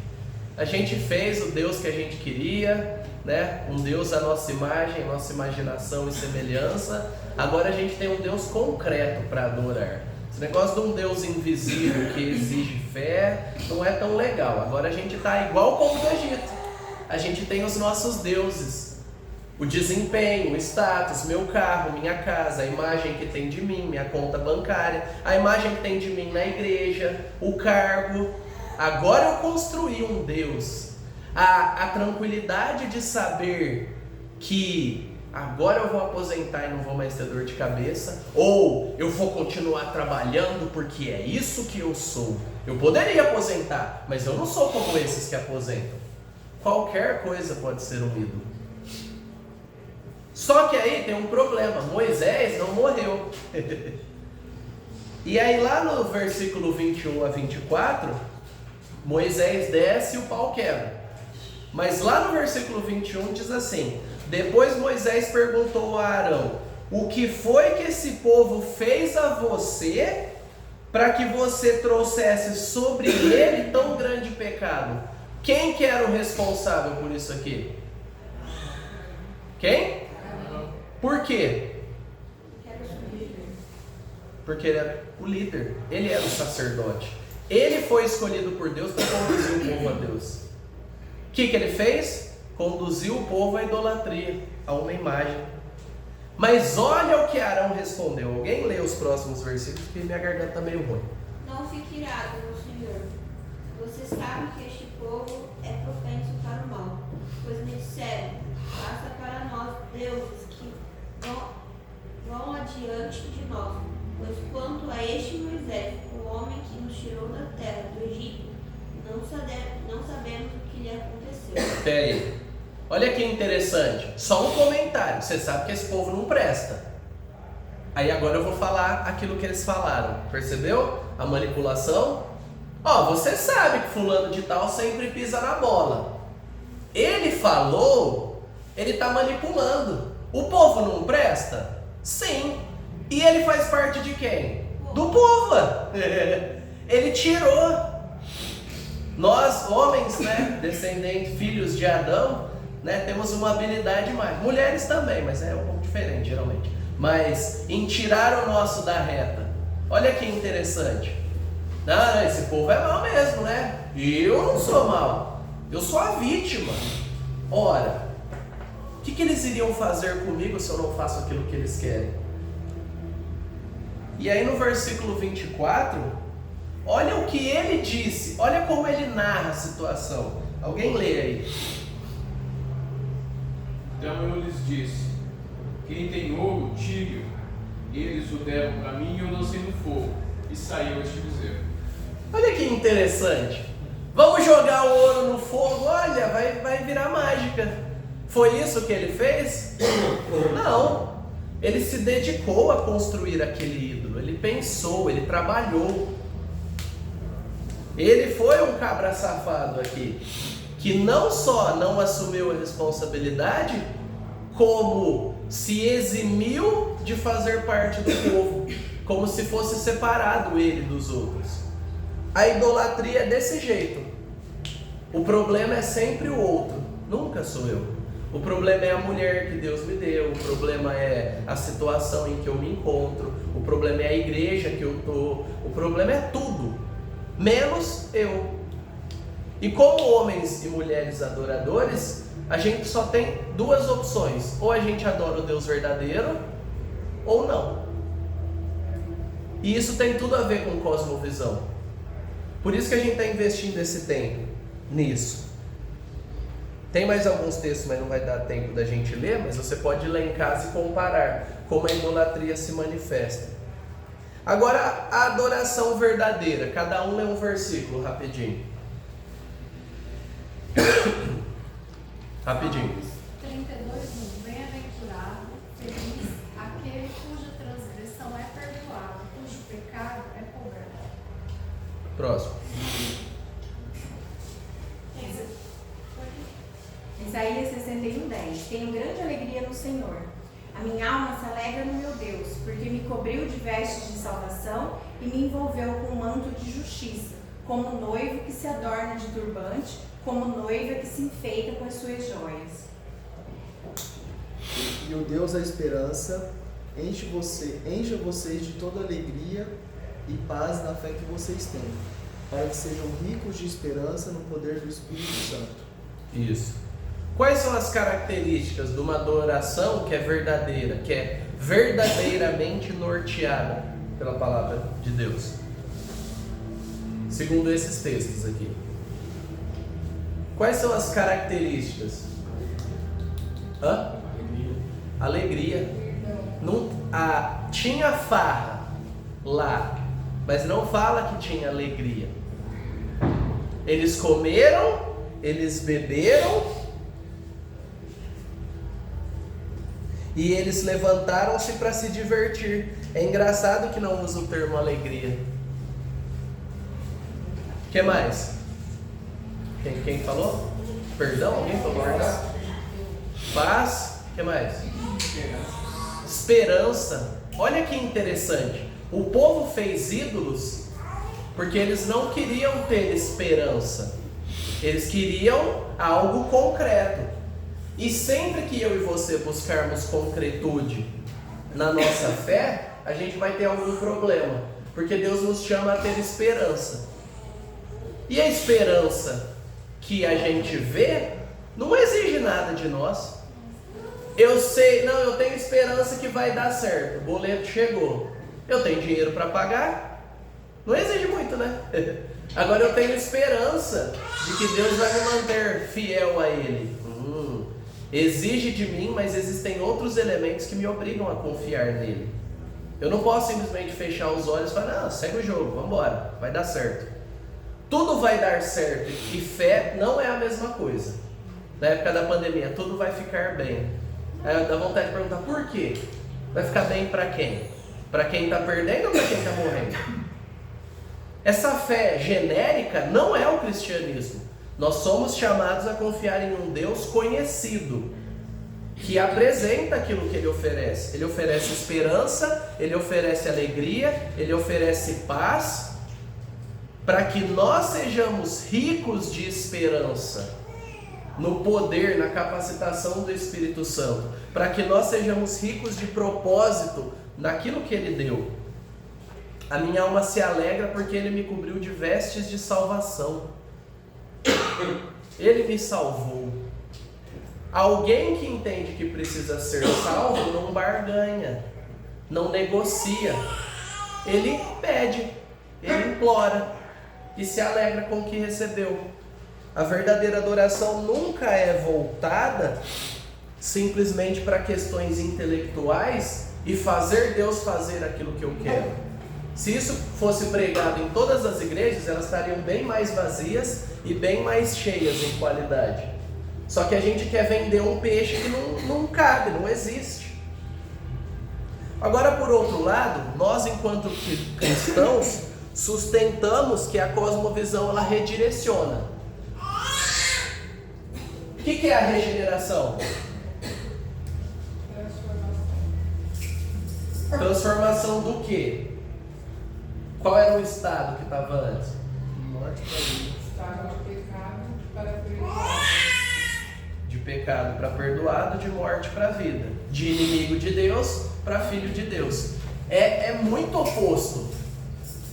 A gente fez o Deus que a gente queria, né? Um Deus à nossa imagem, nossa imaginação e semelhança. Agora a gente tem um Deus concreto para adorar. Esse negócio de um Deus invisível que exige fé não é tão legal. Agora a gente está igual ao povo do Egito. A gente tem os nossos deuses. O desempenho, o status, meu carro, minha casa, a imagem que tem de mim, minha conta bancária, a imagem que tem de mim na igreja, o cargo. Agora eu construí um Deus. A tranquilidade de saber que agora eu vou aposentar e não vou mais ter dor de cabeça, ou eu vou continuar trabalhando porque é isso que eu sou. Eu poderia aposentar, mas eu não sou como esses que aposentam. Qualquer coisa pode ser um ídolo. Só que aí tem um problema: Moisés não morreu. E aí lá no versículo 21 a 24, Moisés desce e o pau quebra. Mas lá no versículo 21 diz assim: depois Moisés perguntou a Arão: o que foi que esse povo fez a você para que você trouxesse sobre ele tão grande pecado? Quem que era o responsável por isso aqui? Quem? Por quê? Porque ele era o líder, ele era o sacerdote. Ele foi escolhido por Deus para conduzir o povo a Deus. O que ele fez? Conduziu o povo à idolatria, a uma imagem. Mas olha o que Arão respondeu. Alguém lê os próximos versículos, porque minha garganta está meio ruim. Não fique irado, meu Senhor. Você sabe que este povo é propenso para o mal, pois me disseram: faça para nós deuses que vão adiante de nós. Pois quanto a este Moisés, o homem que nos tirou da terra do Egito, não sabemos o que lhe aconteceu. Peraí, olha que interessante. Só um comentário. Você sabe que esse povo não presta. Aí agora eu vou falar aquilo que eles falaram. Percebeu a manipulação? Você sabe que fulano de tal sempre pisa na bola. Ele falou, ele está manipulando. O povo não presta? Sim. E ele faz parte de quem? Do povo. Ele tirou. Nós, homens, né, descendentes, filhos de Adão, né, temos uma habilidade mais. Mulheres também, mas é um pouco diferente, geralmente. Mas em tirar o nosso da reta. Olha que interessante. Esse povo é mau mesmo, né? Eu não sou mau. Eu sou a vítima. Ora, o que eles iriam fazer comigo se eu não faço aquilo que eles querem? E aí no versículo 24, Olha o que ele disse, olha como ele narra a situação. Alguém lê aí. Então eu lhes disse: quem tem ouro, tire-o. Eles o deram para mim e eu lancei no fogo. E saiu este bezerro. Olha que interessante. Vamos jogar o ouro no fogo, olha, vai virar mágica. Foi isso que ele fez? Não. Ele se dedicou a construir aquele ídolo. Ele pensou, ele trabalhou. Ele foi um cabra safado aqui, que não só não assumiu a responsabilidade, como se eximiu de fazer parte do povo, como se fosse separado ele dos outros. A idolatria é desse jeito. O problema é sempre o outro, nunca sou eu. O problema é a mulher que Deus me deu, o problema é a situação em que eu me encontro, o problema é a igreja que eu estou, o problema é tudo, menos eu. E como homens e mulheres adoradores, a gente só tem duas opções: ou a gente adora o Deus verdadeiro, ou não. E isso tem tudo a ver com cosmovisão. Por isso que a gente está investindo esse tempo nisso. Tem mais alguns textos, mas não vai dar tempo da gente ler, mas você pode ler em casa e comparar como a idolatria se manifesta. Agora, a adoração verdadeira. Cada um lê um versículo rapidinho. Rapidinho. 32:1. Bem-aventurado, feliz, aquele cuja transgressão é perdoada, cujo pecado é coberto. Próximo. Isaías 61:10. Tenho grande alegria no Senhor. A minha alma se alegra no meu Deus, porque me cobriu de vestes de salvação e me envolveu com um manto de justiça, como noivo que se adorna de turbante, como noiva que se enfeita com as suas joias. E o Deus da esperança encha vocês de toda alegria e paz na fé que vocês têm, para que sejam ricos de esperança no poder do Espírito Santo. Isso. Quais são as características de uma adoração que é verdadeira, que é verdadeiramente norteada pela palavra de Deus? Segundo esses textos aqui. Quais são as características? Alegria. Não, tinha farra lá, mas não fala que tinha alegria. Eles comeram, eles beberam e eles levantaram-se para se divertir. É engraçado que não usa o termo alegria. O que mais? Quem falou? Perdão? Alguém falou? Paz. O que mais? Esperança. Olha que interessante. O povo fez ídolos porque eles não queriam ter esperança. Eles queriam algo concreto. E sempre que eu e você buscarmos concretude na nossa fé, a gente vai ter algum problema. Porque Deus nos chama a ter esperança. E a esperança que a gente vê não exige nada de nós. Eu sei, não, eu tenho esperança que vai dar certo. O boleto chegou. Eu tenho dinheiro para pagar? Não exige muito, né? Agora eu tenho esperança de que Deus vai me manter fiel a Ele. Exige de mim, mas existem outros elementos que me obrigam a confiar nele. Eu não posso simplesmente fechar os olhos e falar: não, segue o jogo, vamos embora, vai dar certo. Tudo vai dar certo e fé não é a mesma coisa. Na época da pandemia, tudo vai ficar bem. Aí dá vontade de perguntar: por quê? Vai ficar bem para quem? Para quem está perdendo ou para quem está morrendo? Essa fé genérica não é o cristianismo. Nós somos chamados a confiar em um Deus conhecido, que apresenta aquilo que Ele oferece. Ele oferece esperança, Ele oferece alegria, Ele oferece paz, para que nós sejamos ricos de esperança, no poder, na capacitação do Espírito Santo, para que nós sejamos ricos de propósito naquilo que Ele deu. A minha alma se alegra porque Ele me cobriu de vestes de salvação. Ele me salvou. Alguém que entende que precisa ser salvo não barganha, não negocia. Ele pede. ele implora e se alegra com o que recebeu. A verdadeira adoração nunca é voltada simplesmente para questões intelectuais e fazer Deus fazer aquilo que eu quero. Se isso fosse pregado em todas as igrejas, elas estariam bem mais vazias e bem mais cheias em qualidade. Só que a gente quer vender um peixe que não cabe, não existe. Agora, por outro lado, nós enquanto cristãos sustentamos que a cosmovisão ela redireciona. O que é a regeneração? Transformação do quê? Qual era o estado que estava antes? Morte para vida. Estado de pecado para perdoar. De pecado para perdoado, de morte para vida. De inimigo de Deus para filho de Deus. É muito oposto,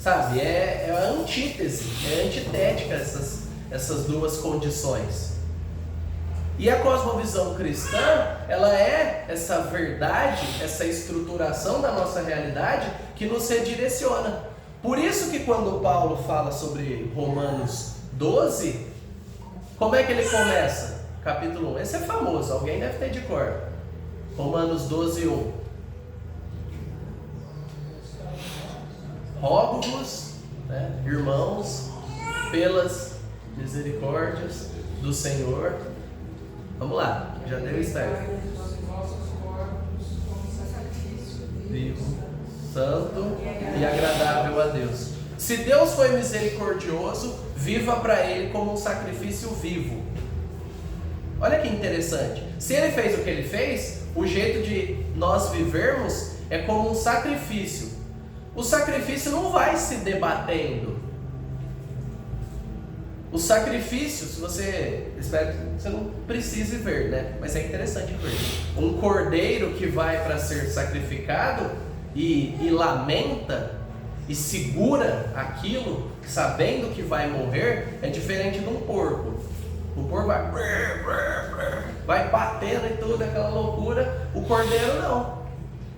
sabe? É a antítese, é antitética essas duas condições. E a cosmovisão cristã, ela é essa verdade, essa estruturação da nossa realidade que nos redireciona. Por isso que quando Paulo fala sobre Romanos 12, como é que ele começa? Capítulo 1, esse é famoso, alguém deve ter de cor. Romanos 12, 1. Rogo-vos, irmãos, pelas misericórdias do Senhor. Vamos lá, já deu start. Os vossos corpos como sacrifício Vivo, santo e agradável a Deus. Se Deus foi misericordioso, viva para Ele como um sacrifício vivo. Olha que interessante. Se Ele fez o que Ele fez, o jeito de nós vivermos é como um sacrifício. O sacrifício não vai se debatendo. O sacrifício, se você... Espero que você não precise ver, né? Mas é interessante ver. Um cordeiro que vai para ser sacrificado e lamenta e segura aquilo, sabendo que vai morrer, é diferente de um porco. O porco vai batendo e tudo, aquela loucura. O cordeiro não.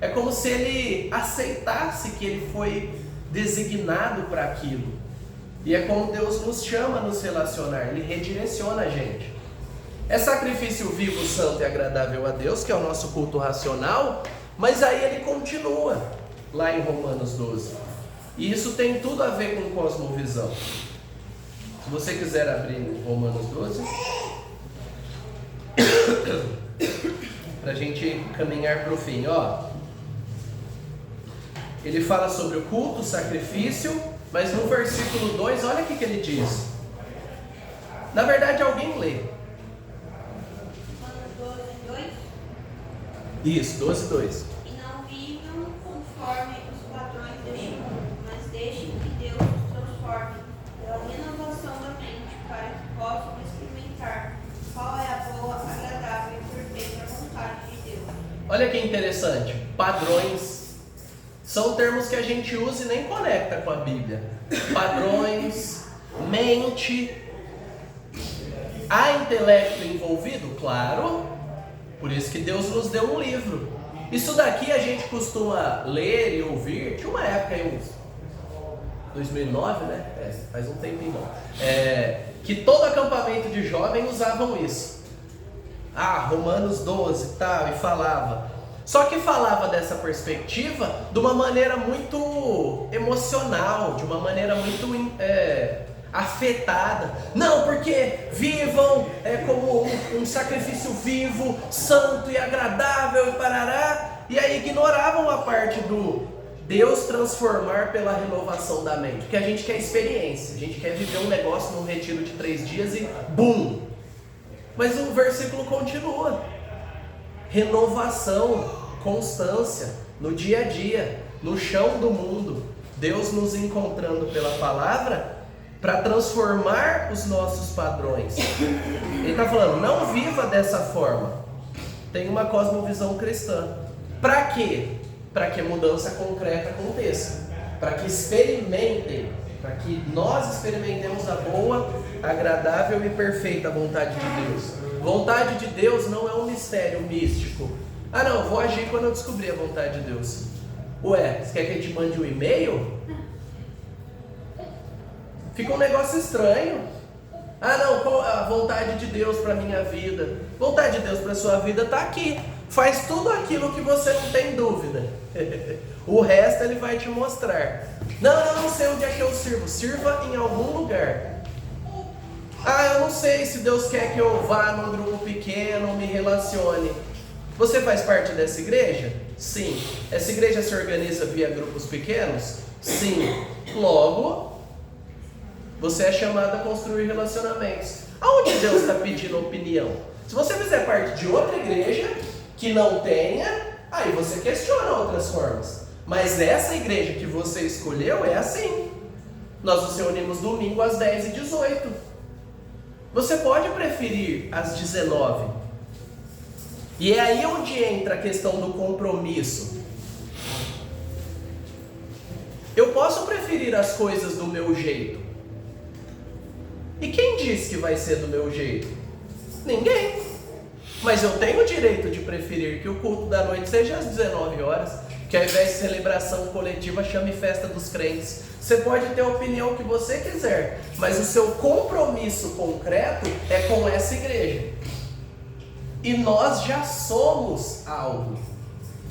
É como se ele aceitasse que ele foi designado para aquilo. E é como Deus nos chama a nos relacionar, Ele redireciona a gente. É sacrifício vivo, santo e agradável a Deus, que é o nosso culto racional, mas aí ele continua, lá em Romanos 12. E isso tem tudo a ver com cosmovisão. Se você quiser abrir Romanos 12, para a gente caminhar para o fim, ele fala sobre o culto, o sacrifício, mas no versículo 2, olha o que ele diz. Na verdade, alguém lê. Romanos 12, 2. Isso, 12, 2. E não vivam conforme os padrões deste mundo, mas deixem que Deus os transforme pela renovação da mente, para que possam experimentar qual é a boa, agradável e perfeita vontade de Deus. Olha que interessante. Padrões são termos que a gente usa e nem conecta com a Bíblia. Padrões, mente. Há intelecto envolvido? Claro. Por isso que Deus nos deu um livro. Isso daqui a gente costuma ler e ouvir. Tinha uma época aí, uns 2009, né? Faz um tempinho não. Que todo acampamento de jovem usavam isso. Romanos 12 e tal, e falava. Só que falava dessa perspectiva de uma maneira muito emocional, de uma maneira muito afetada. Não, porque vivam como um sacrifício vivo, santo e agradável e parará. E aí ignoravam a parte do Deus transformar pela renovação da mente. Porque a gente quer experiência, a gente quer viver um negócio num retiro de 3 dias e BUM! Mas o versículo continua. Renovação, constância, no dia a dia, no chão do mundo, Deus nos encontrando pela palavra para transformar os nossos padrões. Ele está falando, não viva dessa forma. Tem uma cosmovisão cristã. Para quê? Para que a mudança concreta aconteça. Para que experimentem, para que nós experimentemos a boa, agradável e perfeita vontade de Deus. Vontade de Deus não é um mistério místico. Não, vou agir quando eu descobrir a vontade de Deus. Ué, você quer que a gente mande um e-mail? Fica um negócio estranho. Ah não, qual a vontade de Deus para minha vida? Vontade de Deus para sua vida está aqui. Faz tudo aquilo que você não tem dúvida. O resto ele vai te mostrar. Não, eu não sei onde é que eu sirvo. Sirva em algum lugar. Ah, eu não sei se Deus quer que eu vá num grupo pequeno, me relacione. Você faz parte dessa igreja? Sim. Essa igreja se organiza via grupos pequenos? Sim. Logo, você é chamado a construir relacionamentos. Aonde Deus está pedindo opinião? Se você fizer parte de outra igreja que não tenha, aí você questiona outras formas. Mas essa igreja que você escolheu é assim. Nós nos reunimos domingo às 10h18. Você pode preferir às 19h. E é aí onde entra a questão do compromisso. Eu posso preferir as coisas do meu jeito. E quem diz que vai ser do meu jeito? Ninguém. Mas eu tenho o direito de preferir que o culto da noite seja às 19 horas, que ao invés de celebração coletiva chame festa dos crentes. Você pode ter a opinião que você quiser, mas o seu compromisso concreto é com essa igreja. E nós já somos algo.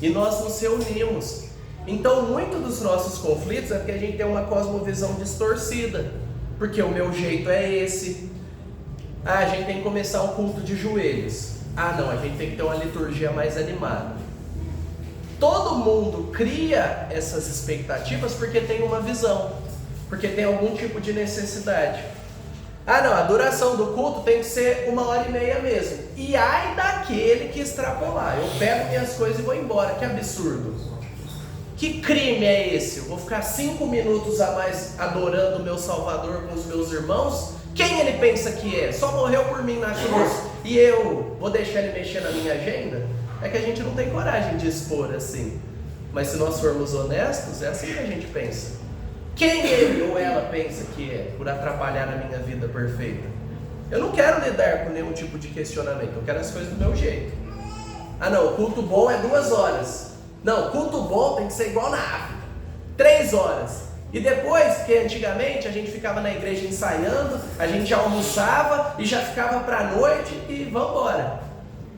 E nós nos reunimos. Então, muitos dos nossos conflitos é porque a gente tem uma cosmovisão distorcida. Porque o meu jeito é esse. Ah, a gente tem que começar um culto de joelhos. Ah, não, a gente tem que ter uma liturgia mais animada. Todo mundo cria essas expectativas porque tem uma visão. Porque tem algum tipo de necessidade. Ah, não, a duração do culto tem que ser 1h30 mesmo. E ai daquele que extrapolar. Eu pego minhas coisas e vou embora. Que absurdo. Que crime é esse? Eu vou ficar 5 minutos a mais adorando o meu Salvador com os meus irmãos? Quem ele pensa que é? Só morreu por mim na cruz e eu vou deixar ele mexer na minha agenda? É que a gente não tem coragem de expor assim. Mas se nós formos honestos, é assim que a gente pensa. Quem ele ou ela pensa que é por atrapalhar a minha vida perfeita? Eu não quero lidar com nenhum tipo de questionamento. Eu quero as coisas do meu jeito. Ah não, o culto bom é 2 horas. Não, culto bom tem que ser igual na África. 3 horas. E depois, que antigamente a gente ficava na igreja ensaiando, a gente já almoçava e já ficava para a noite e vamos embora.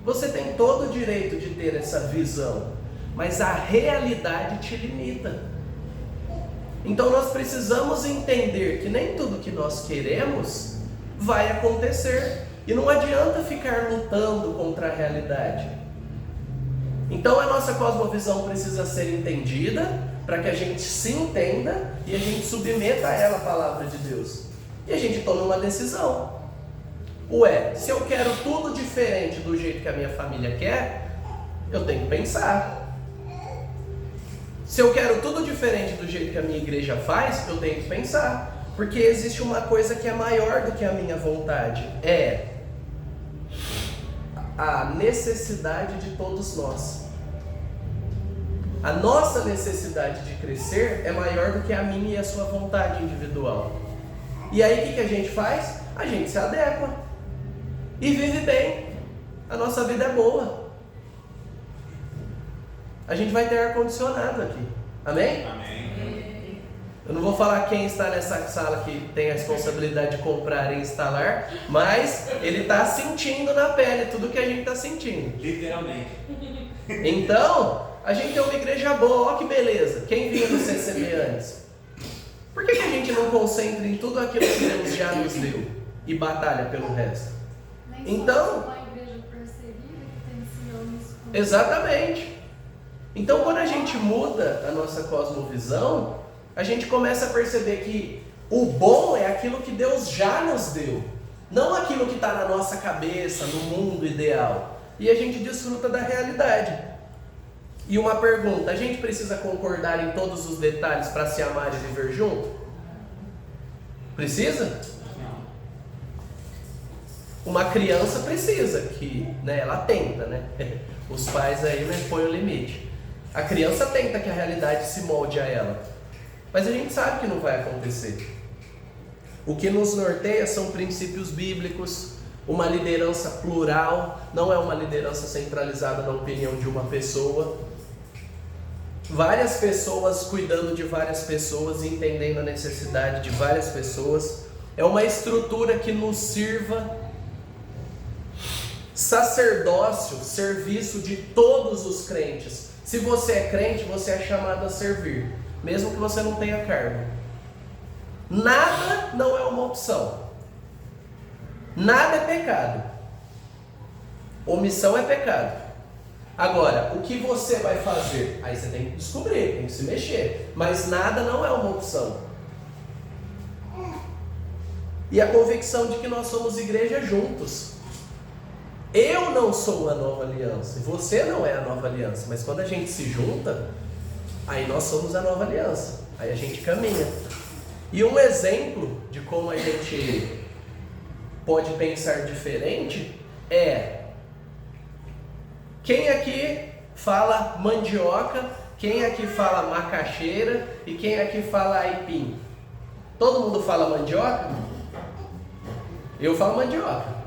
Você tem todo o direito de ter essa visão, mas a realidade te limita. Então nós precisamos entender que nem tudo que nós queremos vai acontecer. E não adianta ficar lutando contra a realidade. Então a nossa cosmovisão precisa ser entendida para que a gente se entenda e a gente submeta a ela a palavra de Deus. E a gente toma uma decisão. Ué, se eu quero tudo diferente do jeito que a minha família quer, eu tenho que pensar. Se eu quero tudo diferente do jeito que a minha igreja faz, eu tenho que pensar. Porque existe uma coisa que é maior do que a minha vontade. É a necessidade de todos nós. A nossa necessidade de crescer é maior do que a minha e a sua vontade individual. E aí o que a gente faz? A gente se adequa e vive bem. A nossa vida é boa. A gente vai ter ar-condicionado aqui. Amém? Amém. Eu não vou falar quem está nessa sala que tem a responsabilidade de comprar e instalar, mas ele está sentindo na pele tudo que a gente está sentindo. Literalmente. Então, a gente tem uma igreja boa, olha que beleza. Quem vinha do CCB antes? Por que a gente não concentra em tudo aquilo que Deus já nos deu e batalha pelo resto? Então, uma igreja perseguida que tem ciúmes com... Exatamente. Então, quando a gente muda a nossa cosmovisão, a gente começa a perceber que o bom é aquilo que Deus já nos deu, não aquilo que está na nossa cabeça, no mundo ideal. E a gente desfruta da realidade. E uma pergunta, a gente precisa concordar em todos os detalhes para se amar e viver junto? Precisa? Uma criança precisa, que ela tenta, Os pais aí põem o limite. A criança tenta que a realidade se molde a ela, mas a gente sabe que não vai acontecer. O que nos norteia são princípios bíblicos, uma liderança plural, não é uma liderança centralizada na opinião de uma pessoa. várias pessoas cuidando de várias pessoas, entendendo a necessidade de várias pessoas. É uma estrutura que nos sirva sacerdócio, serviço de todos os crentes. Se você é crente, você é chamado a servir, mesmo que você não tenha cargo. Nada não é uma opção. Nada é pecado. Omissão é pecado. Agora, o que você vai fazer? Aí você tem que descobrir, tem que se mexer. Mas nada não é uma opção. E a convicção de que nós somos igreja juntos. Eu não sou a nova aliança, e você não é a nova aliança. Mas quando a gente se junta, aí nós somos a nova aliança. Aí a gente caminha. E um exemplo de como a gente pode pensar diferente é: quem aqui fala mandioca, quem aqui fala macaxeira e quem aqui fala aipim? Todo mundo fala mandioca? Eu falo mandioca.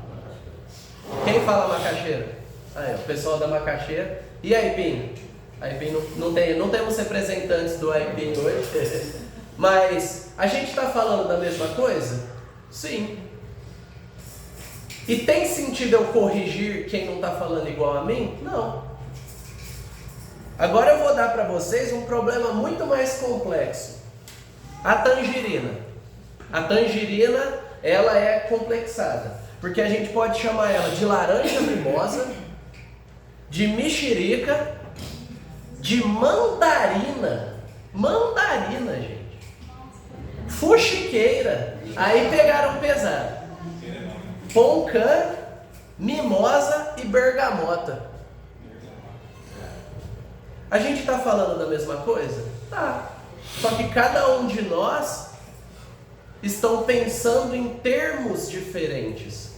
Quem fala macaxeira? Aí, o pessoal da macaxeira. E aipim? Aipim não temos representantes do aipim hoje. Mas a gente está falando da mesma coisa? Sim. E tem sentido eu corrigir quem não está falando igual a mim? Não. Agora eu vou dar para vocês um problema muito mais complexo. A tangerina. A tangerina, ela é complexada, porque a gente pode chamar ela de laranja mimosa, de mexerica, de mandarina. Mandarina, gente. Fuxiqueira. Aí pegaram pesado. Poncã, mimosa e bergamota. A gente está falando da mesma coisa? Tá. Só que cada um de nós estão pensando em termos diferentes.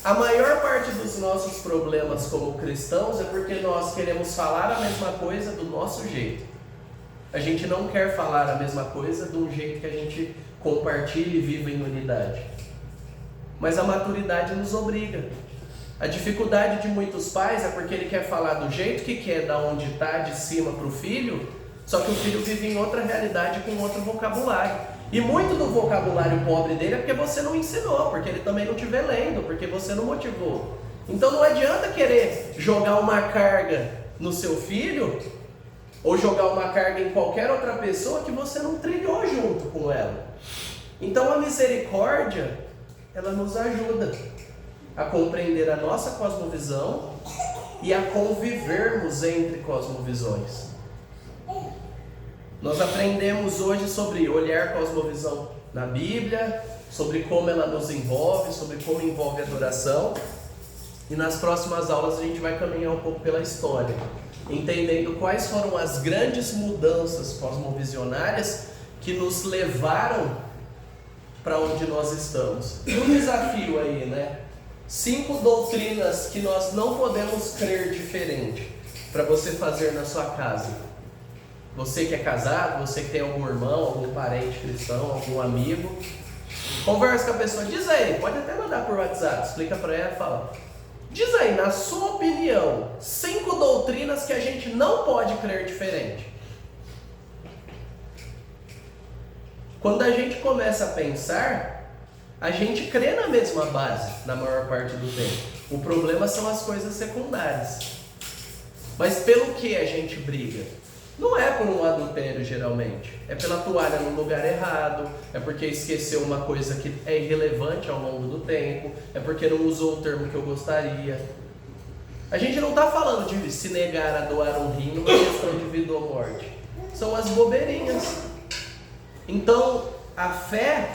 A maior parte dos nossos problemas como cristãos é porque nós queremos falar a mesma coisa do nosso jeito. A gente não quer falar a mesma coisa de um jeito que a gente compartilhe e viva em unidade. Mas a maturidade nos obriga. A dificuldade de muitos pais é porque ele quer falar do jeito que quer, da onde está, de cima para o filho, só que o filho vive em outra realidade com outro vocabulário. E muito do vocabulário pobre dele é porque você não ensinou, porque ele também não te vê lendo, porque você não motivou. Então não adianta querer jogar uma carga no seu filho, ou jogar uma carga em qualquer outra pessoa que você não trilhou junto com ela. Então a misericórdia, ela nos ajuda a compreender a nossa cosmovisão e a convivermos entre cosmovisões. Nós aprendemos hoje sobre olhar cosmovisão na Bíblia, sobre como ela nos envolve, sobre como envolve a adoração. E nas próximas aulas a gente vai caminhar um pouco pela história, entendendo quais foram as grandes mudanças cosmovisionárias que nos levaram para onde nós estamos. E um desafio aí, né? 5 doutrinas que nós não podemos crer diferente para você fazer na sua casa. Você que é casado, você que tem algum irmão, algum parente cristão, algum amigo, conversa com a pessoa, diz aí, pode até mandar por WhatsApp, explica para ela e fala, diz aí, na sua opinião, 5 doutrinas que a gente não pode crer diferente. Quando a gente começa a pensar, a gente crê na mesma base, na maior parte do tempo. O problema são as coisas secundárias. Mas pelo que a gente briga? Não é por um adultério, geralmente. É pela toalha no lugar errado, é porque esqueceu uma coisa que é irrelevante ao longo do tempo, é porque não usou o termo que eu gostaria. A gente não está falando de se negar a doar um rim numa questão de vida ou morte. São as bobeirinhas. Então, a fé,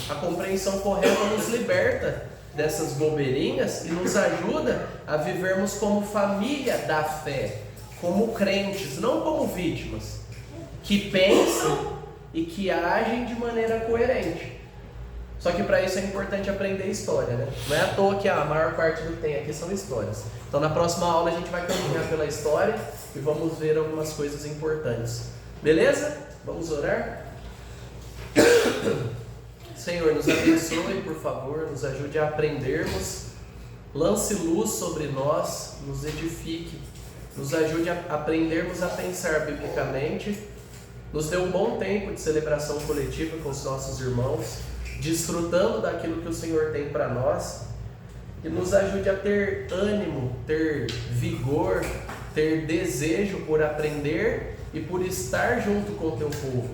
a compreensão correta nos liberta dessas bobeirinhas e nos ajuda a vivermos como família da fé, como crentes, não como vítimas, que pensam e que agem de maneira coerente. Só que para isso é importante aprender história, né? Não é à toa que a maior parte do que tem aqui são histórias. Então na próxima aula a gente vai caminhar pela história e vamos ver algumas coisas importantes. Beleza? Vamos orar? Senhor, nos abençoe, por favor, nos ajude a aprendermos, lance luz sobre nós, nos edifique nos ajude a aprendermos a pensar biblicamente, nos dê um bom tempo de celebração coletiva com os nossos irmãos, desfrutando daquilo que o Senhor tem para nós, e nos ajude a ter ânimo, ter vigor, ter desejo por aprender e por estar junto com o teu povo.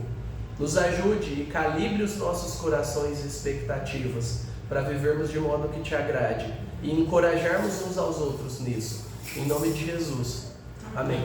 Nos ajude e calibre os nossos corações e expectativas para vivermos de modo que te agrade e encorajarmos uns aos outros nisso. Em nome de Jesus. Amém.